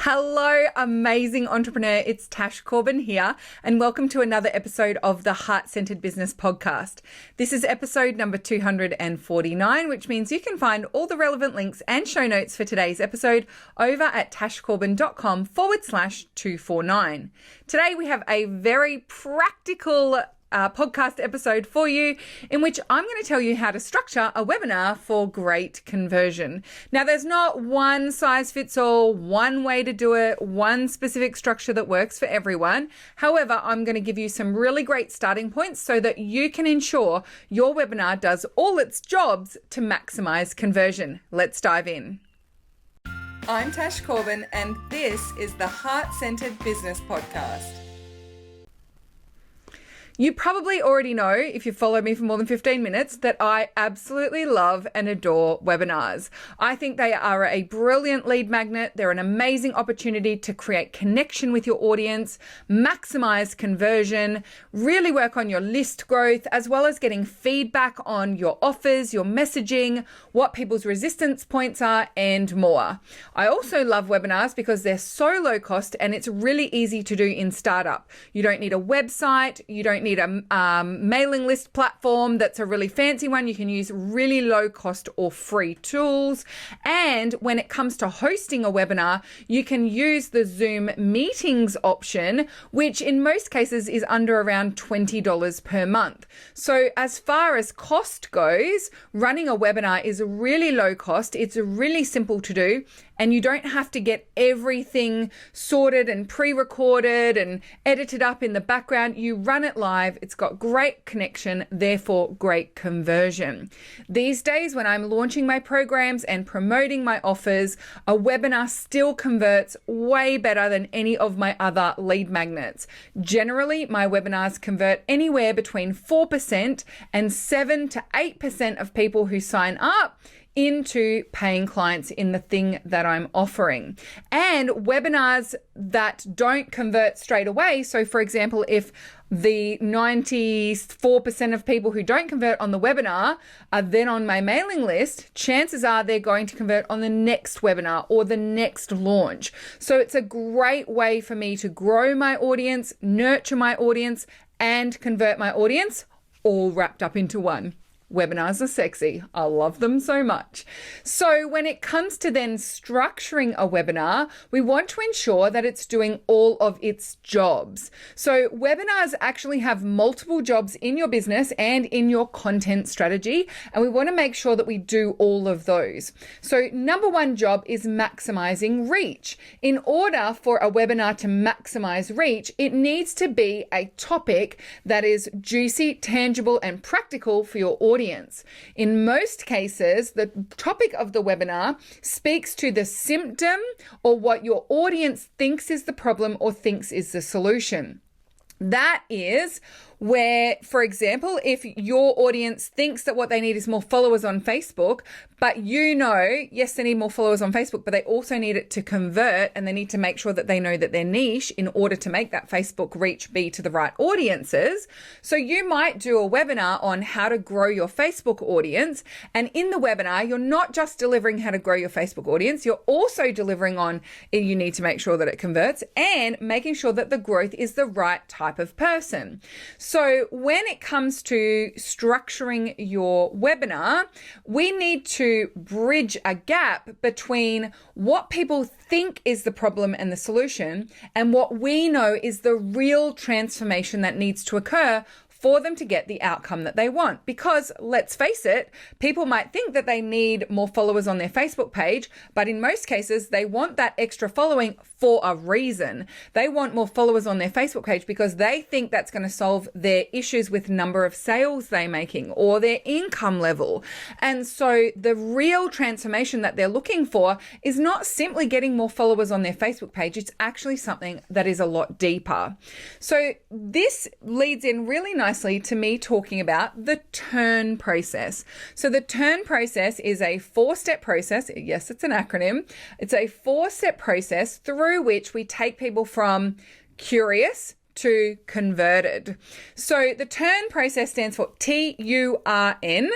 Hello, amazing entrepreneur. It's Tash Corbin here, and welcome to another episode of the Heart-Centered Business Podcast. This is episode number 249, which means you can find all the relevant links and show notes for today's episode over at tashcorbin.com/249. Today we have a very practical podcast episode for you in which I'm going to tell you how to structure a webinar for great conversion. Now, there's not one size fits all, one way to do it, one specific structure that works for everyone. However, I'm going to give you some really great starting points so that you can ensure your webinar does all its jobs to maximize conversion. Let's dive in. I'm Tash Corbin, and this is the Heart-Centered Business Podcast. You probably already know, if you follow me for more than 15 minutes, that I absolutely love and adore webinars. I think they are a brilliant lead magnet. They're an amazing opportunity to create connection with your audience, maximize conversion, really work on your list growth, as well as getting feedback on your offers, your messaging, what people's resistance points are, and more. I also love webinars because they're so low cost and it's really easy to do in startup. You don't need a website. You don't need a mailing list platform that's a really fancy one. You can use really low cost or free tools. And when it comes to hosting a webinar, you can use the Zoom meetings option, which in most cases is under around $20 per month. So as far as cost goes, running a webinar is really low cost. It's really simple to do. And you don't have to get everything sorted and pre-recorded and edited up in the background. You run it live. It's got great connection, therefore great conversion. These days, when I'm launching my programs and promoting my offers, a webinar still converts way better than any of my other lead magnets. Generally, my webinars convert anywhere between 4% and 7 to 8% of people who sign up into paying clients in the thing that I'm offering. And webinars that don't convert straight away, so for example, if the 94% of people who don't convert on the webinar are then on my mailing list, chances are they're going to convert on the next webinar or the next launch. So it's a great way for me to grow my audience, nurture my audience, and convert my audience, all wrapped up into one. Webinars are sexy. I love them so much. So when it comes to then structuring a webinar, we want to ensure that it's doing all of its jobs. So webinars actually have multiple jobs in your business and in your content strategy, and we want to make sure that we do all of those. So number one job is maximizing reach. In order for a webinar to maximize reach, it needs to be a topic that is juicy, tangible, and practical for your audience. In most cases, the topic of the webinar speaks to the symptom or what your audience thinks is the problem or thinks is the solution. That is where, for example, if your audience thinks that what they need is more followers on Facebook, but you know, yes, they need more followers on Facebook, but they also need it to convert, and they need to make sure that they know that their niche in order to make that Facebook reach be to the right audiences. So you might do a webinar on how to grow your Facebook audience. And in the webinar, you're not just delivering how to grow your Facebook audience, you're also delivering on you need to make sure that it converts and making sure that the growth is the right type of person. So when it comes to structuring your webinar, we need to bridge a gap between what people think is the problem and the solution and what we know is the real transformation that needs to occur for them to get the outcome that they want. Because let's face it, people might think that they need more followers on their Facebook page, but in most cases, they want that extra following for a reason. They want more followers on their Facebook page because they think that's going to solve their issues with number of sales they're making or their income level. And so the real transformation that they're looking for is not simply getting more followers on their Facebook page. It's actually something that is a lot deeper. So this leads in really nicely to me talking about the turn process. So the turn process is a 4-step process. Yes, it's an acronym. It's a 4-step process through which we take people from curious to converted. So the turn process stands for TURN,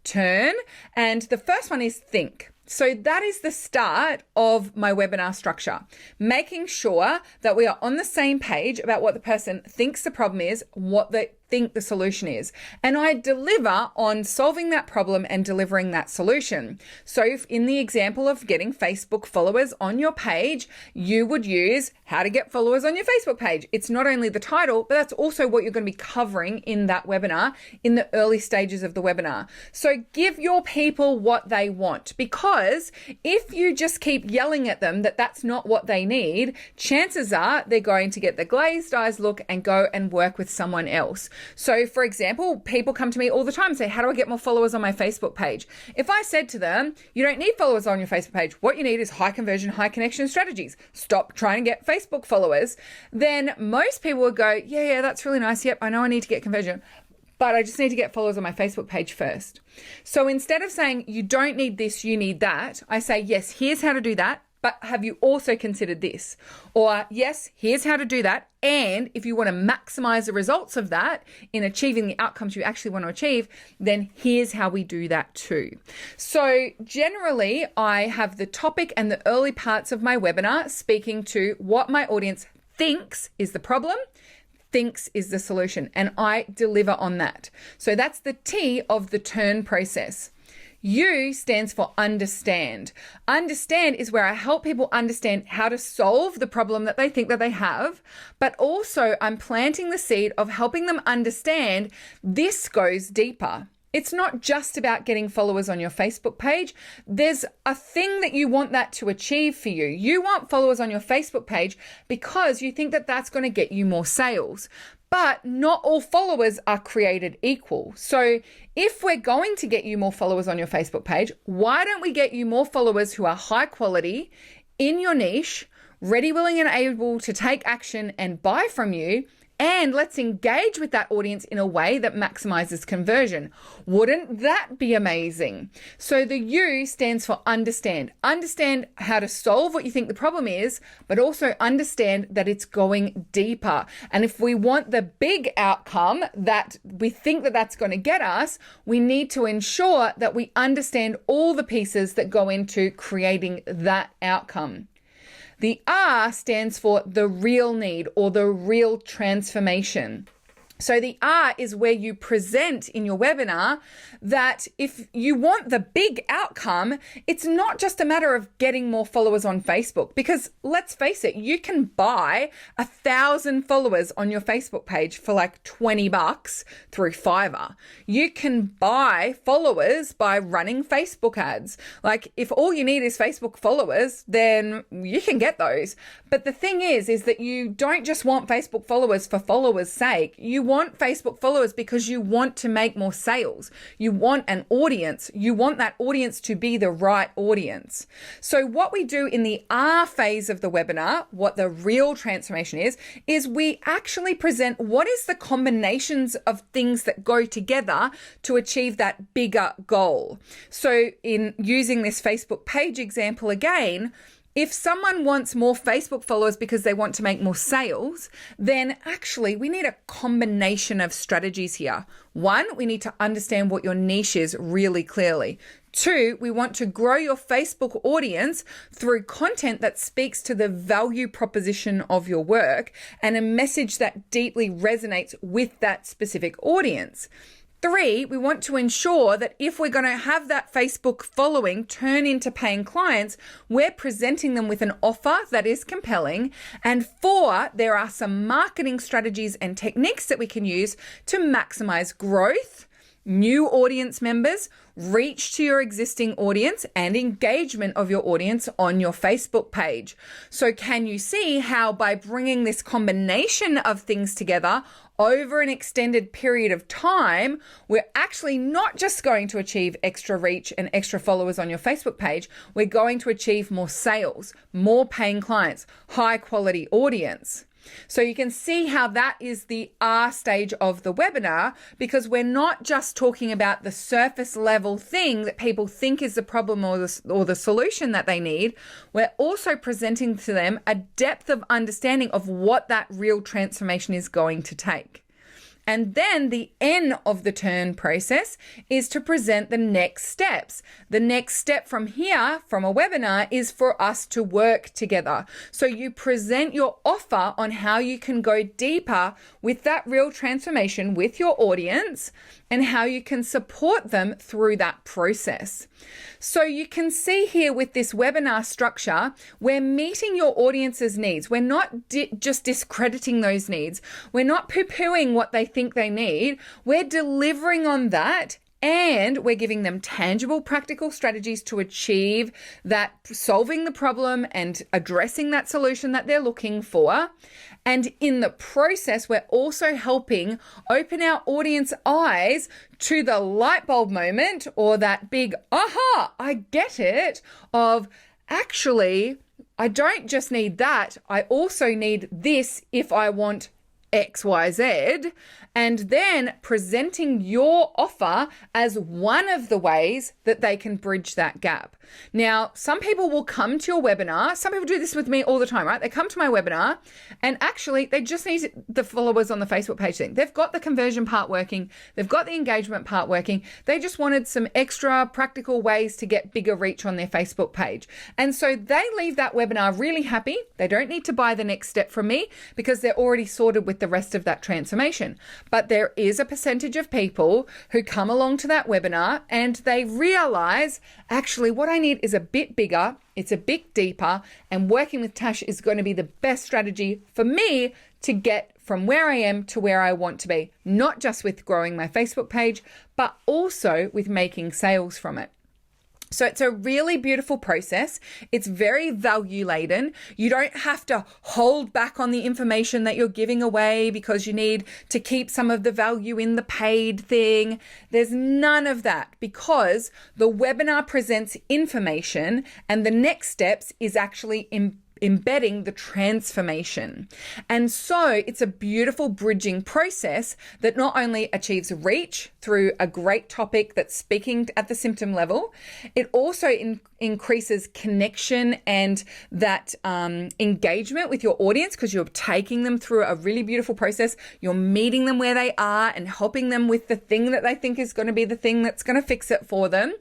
turn, and the first one is think. So that is the start of my webinar structure, making sure that we are on the same page about what the person thinks the problem is, what they think the solution is. And I deliver on solving that problem and delivering that solution. So if in the example of getting Facebook followers on your page, you would use how to get followers on your Facebook page. It's not only the title, but that's also what you're going to be covering in that webinar in the early stages of the webinar. So give your people what they want, because if you just keep yelling at them that that's not what they need, chances are they're going to get the glazed eyes look and go and work with someone else. So for example, people come to me all the time and say, how do I get more followers on my Facebook page? If I said to them, you don't need followers on your Facebook page, what you need is high conversion, high connection strategies. Stop trying to get Facebook followers. Then most people would go, yeah, that's really nice. Yep, I know I need to get conversion, but I just need to get followers on my Facebook page first. So instead of saying you don't need this, you need that, I say, yes, here's how to do that. But have you also considered this? Or yes, here's how to do that. And if you want to maximize the results of that in achieving the outcomes you actually want to achieve, then here's how we do that too. So generally, I have the topic and the early parts of my webinar speaking to what my audience thinks is the problem, thinks is the solution, and I deliver on that. So that's the T of the turn process. U stands for understand. Understand is where I help people understand how to solve the problem that they think that they have, but also I'm planting the seed of helping them understand this goes deeper. It's not just about getting followers on your Facebook page. There's a thing that you want that to achieve for you. You want followers on your Facebook page because you think that that's going to get you more sales. But not all followers are created equal. So if we're going to get you more followers on your Facebook page, why don't we get you more followers who are high quality in your niche, ready, willing, and able to take action and buy from you? And let's engage with that audience in a way that maximizes conversion. Wouldn't that be amazing? So the U stands for understand. Understand how to solve what you think the problem is, but also understand that it's going deeper. And if we want the big outcome that we think that that's going to get us, we need to ensure that we understand all the pieces that go into creating that outcome. The R stands for the real need or the real transformation. So the R is where you present in your webinar that if you want the big outcome, it's not just a matter of getting more followers on Facebook, because let's face it, you can buy 1,000 followers on your Facebook page for like $20 through Fiverr. You can buy followers by running Facebook ads. Like if all you need is Facebook followers, then you can get those. But the thing is that you don't just want Facebook followers for followers' sake. You want Facebook followers because you want to make more sales. You want an audience. You want that audience to be the right audience. So what we do in the R phase of the webinar, what the real transformation is we actually present what is the combinations of things that go together to achieve that bigger goal. So in using this Facebook page example again, if someone wants more Facebook followers because they want to make more sales, then actually we need a combination of strategies here. One, we need to understand what your niche is really clearly. Two, we want to grow your Facebook audience through content that speaks to the value proposition of your work and a message that deeply resonates with that specific audience. Three, we want to ensure that if we're going to have that Facebook following turn into paying clients, we're presenting them with an offer that is compelling. And four, there are some marketing strategies and techniques that we can use to maximize growth, new audience members, reach to your existing audience, and engagement of your audience on your Facebook page. So can you see how by bringing this combination of things together over an extended period of time, we're actually not just going to achieve extra reach and extra followers on your Facebook page, we're going to achieve more sales, more paying clients, high quality audience. So you can see how that is the R stage of the webinar, because we're not just talking about the surface level thing that people think is the problem or the solution that they need. We're also presenting to them a depth of understanding of what that real transformation is going to take. And then the N of the turn process is to present the next steps. The next step from here, from a webinar, is for us to work together. So you present your offer on how you can go deeper with that real transformation with your audience and how you can support them through that process. So you can see here with this webinar structure, we're meeting your audience's needs. We're not just discrediting those needs. We're not poo-pooing what they think they need. We're delivering on that, and we're giving them tangible, practical strategies to achieve that, solving the problem and addressing that solution that they're looking for. And in the process, we're also helping open our audience eyes to the light bulb moment, or that big, aha, I get it, of actually, I don't just need that, I also need this if I want X, Y, Z, and then presenting your offer as one of the ways that they can bridge that gap. Now, some people will come to your webinar. Some people do this with me all the time, right? They come to my webinar and actually they just need the followers on the Facebook page thing. They've got the conversion part working. They've got the engagement part working. They just wanted some extra practical ways to get bigger reach on their Facebook page. And so they leave that webinar really happy. They don't need to buy the next step from me because they're already sorted with the rest of that transformation. But there is a percentage of people who come along to that webinar and they realize, actually, what I need is a bit bigger, it's a bit deeper, and working with Tash is going to be the best strategy for me to get from where I am to where I want to be, not just with growing my Facebook page, but also with making sales from it. So it's a really beautiful process. It's very value laden. You don't have to hold back on the information that you're giving away because you need to keep some of the value in the paid thing. There's none of that because the webinar presents information and the next steps is actually embedding the transformation. And so it's a beautiful bridging process that not only achieves reach through a great topic that's speaking at the symptom level, it also increases connection and that engagement with your audience because you're taking them through a really beautiful process. You're meeting them where they are and helping them with the thing that they think is going to be the thing that's going to fix it for them.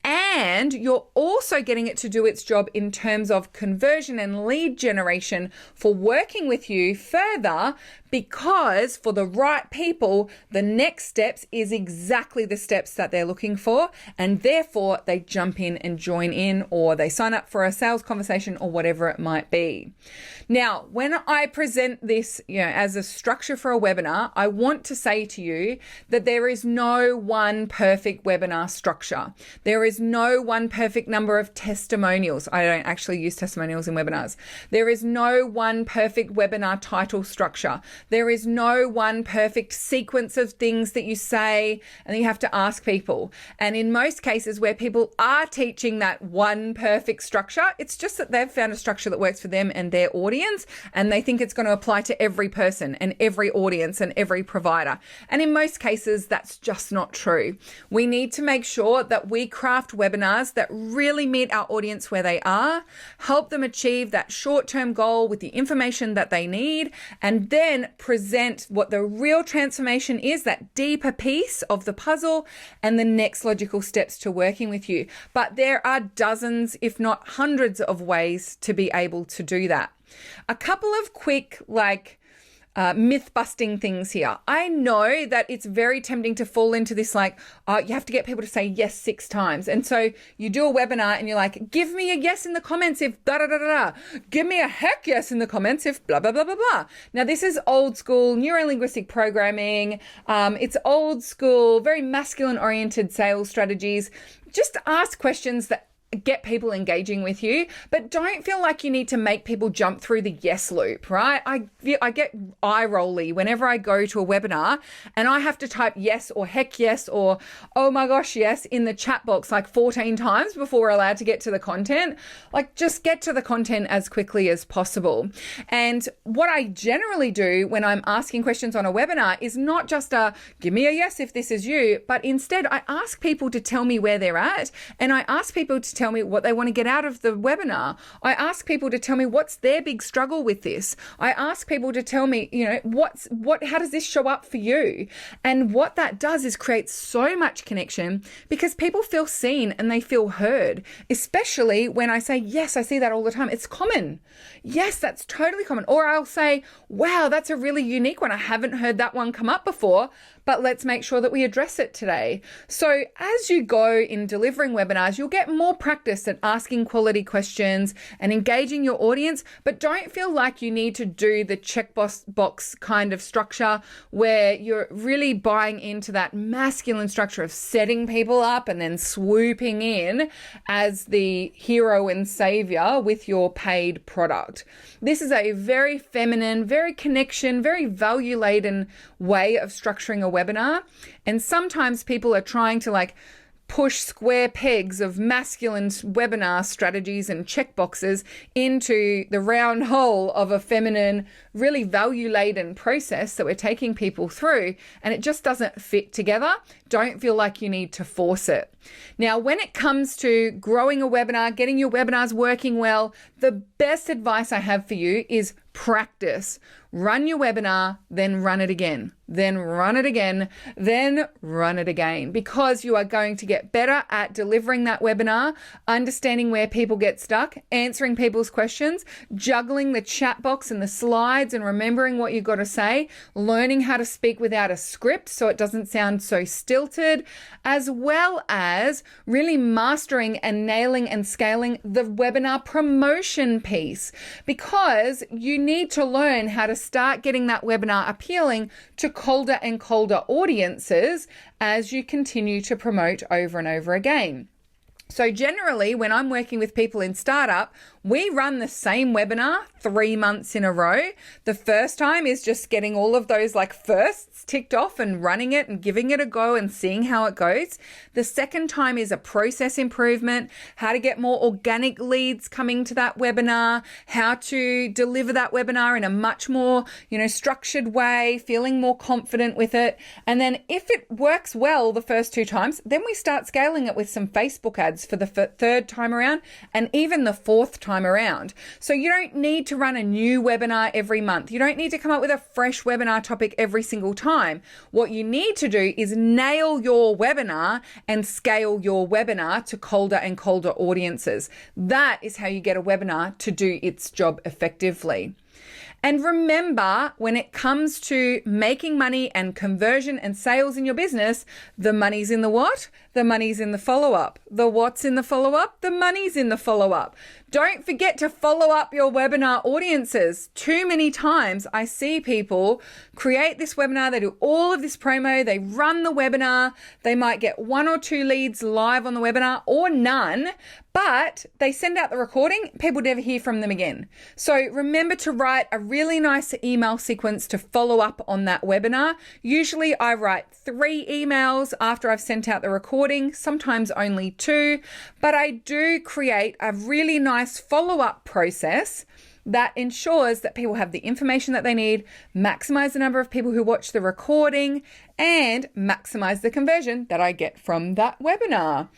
And you're also getting it to do its job in terms of conversion and lead generation for working with you further, because for the right people, the next steps is exactly the steps that they're looking for. And therefore they jump in and join in, or they sign up for a sales conversation or whatever it might be. Now, when I present this, as a structure for a webinar, I want to say to you that there is no one perfect webinar structure. There is no one perfect number of testimonials. I don't actually use testimonials in webinars. There is no one perfect webinar title structure. There is no one perfect sequence of things that you say and you have to ask people. And in most cases where people are teaching that one perfect structure, it's just that they've found a structure that works for them and their audience, and they think it's going to apply to every person and every audience and every provider. And in most cases, that's just not true. We need to make sure that we craft webinars that really meet our audience where they are, help them achieve that short-term goal with the information that they need, and then present what the real transformation is, that deeper piece of the puzzle and the next logical steps to working with you. But there are dozens, if not hundreds of ways to be able to do that. A couple of quick, myth-busting things here. I know that it's very tempting to fall into this, you have to get people to say yes 6 times. And so you do a webinar and you're like, give me a yes in the comments if da da da da. Give me a heck yes in the comments if blah, blah, blah, blah, blah. Now, this is old school neuro-linguistic programming. It's old school, very masculine-oriented sales strategies. Just ask questions that get people engaging with you, but don't feel like you need to make people jump through the yes loop, right? I get eye rolly whenever I go to a webinar and I have to type yes or heck yes or oh my gosh yes in the chat box 14 times before we're allowed to get to the content. Just get to the content as quickly as possible. And what I generally do when I'm asking questions on a webinar is not just give me a yes if this is you, but instead I ask people to tell me where they're at, and I ask people to tell me what they want to get out of the webinar. I ask people to tell me what's their big struggle with this. I ask people to tell me, how does this show up for you? And what that does is create so much connection because people feel seen and they feel heard, especially when I say, yes, I see that all the time. It's common. Yes, that's totally common. Or I'll say, wow, that's a really unique one. I haven't heard that one come up before, but let's make sure that we address it today. So as you go in delivering webinars, you'll get more practice at asking quality questions and engaging your audience, but don't feel like you need to do the checkbox kind of structure where you're really buying into that masculine structure of setting people up and then swooping in as the hero and savior with your paid product. This is a very feminine, very connection, very value-laden way of structuring a webinar. And sometimes people are trying to push square pegs of masculine webinar strategies and checkboxes into the round hole of a feminine, really value-laden process that we're taking people through, and it just doesn't fit together. Don't feel like you need to force it. Now, when it comes to growing a webinar, getting your webinars working well, the best advice I have for you is practice. Run your webinar, then run it again, then run it again, then run it again, because you are going to get better at delivering that webinar, understanding where people get stuck, answering people's questions, juggling the chat box and the slides and remembering what you've got to say, learning how to speak without a script so it doesn't sound so stilted, as well as really mastering and nailing and scaling the webinar promotion piece, because you need to learn how to start getting that webinar appealing to colder and colder audiences as you continue to promote over and over again. So generally, when I'm working with people in startup, we run the same webinar 3 months in a row. The first time is just getting all of those firsts ticked off and running it and giving it a go and seeing how it goes. The second time is a process improvement, how to get more organic leads coming to that webinar, how to deliver that webinar in a much more, structured way, feeling more confident with it. And then if it works well the first 2 times, then we start scaling it with some Facebook ads for the third time around and even the 4th time around. So you don't need to run a new webinar every month. You don't need to come up with a fresh webinar topic every single time. What you need to do is nail your webinar and scale your webinar to colder and colder audiences. That is how you get a webinar to do its job effectively. And remember, when it comes to making money and conversion and sales in your business, the money's in the what? The money's in the follow-up. The what's in the follow-up? The money's in the follow-up. Don't forget to follow up your webinar audiences. Too many times I see people create this webinar, they do all of this promo, they run the webinar, they might get 1 or 2 leads live on the webinar or none, but they send out the recording, people never hear from them again. So remember to write a really nice email sequence to follow up on that webinar. Usually I write 3 emails after I've sent out the recording, sometimes only 2, but I do create a really nice follow-up process that ensures that people have the information that they need, maximize the number of people who watch the recording, and maximize the conversion that I get from that webinar.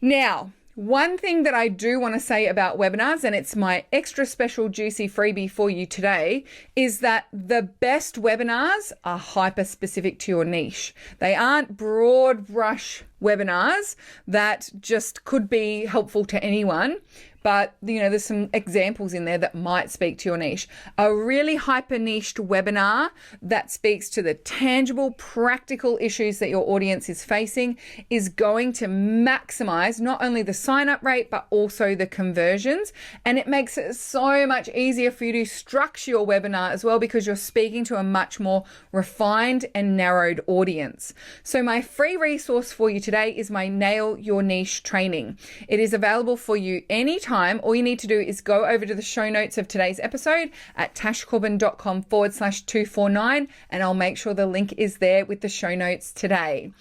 Now, one thing that I do want to say about webinars, and it's my extra special juicy freebie for you today, is that the best webinars are hyper specific to your niche. They aren't broad brush webinars that just could be helpful to anyone. But, there's some examples in there that might speak to your niche. A really hyper niched webinar that speaks to the tangible, practical issues that your audience is facing is going to maximize not only the sign up rate, but also the conversions. And it makes it so much easier for you to structure your webinar as well, because you're speaking to a much more refined and narrowed audience. So my free resource for you today is my Nail Your Niche training. It is available for you anytime meantime, all you need to do is go over to the show notes of today's episode at tashcorbin.com/249, and I'll make sure the link is there with the show notes today.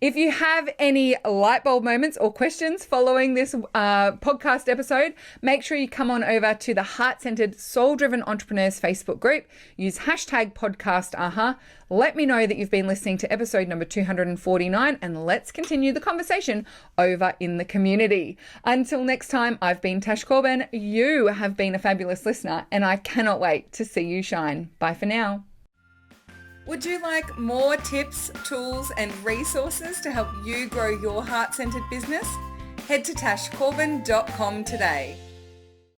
If you have any light bulb moments or questions following this podcast episode, make sure you come on over to the Heart-Centered Soul-Driven Entrepreneurs Facebook group. Use hashtag podcast Let me know that you've been listening to episode number 249, and let's continue the conversation over in the community. Until next time, I've been Tash Corbin. You have been a fabulous listener, and I cannot wait to see you shine. Bye for now. Would you like more tips, tools, and resources to help you grow your heart-centered business? Head to tashcorbin.com today.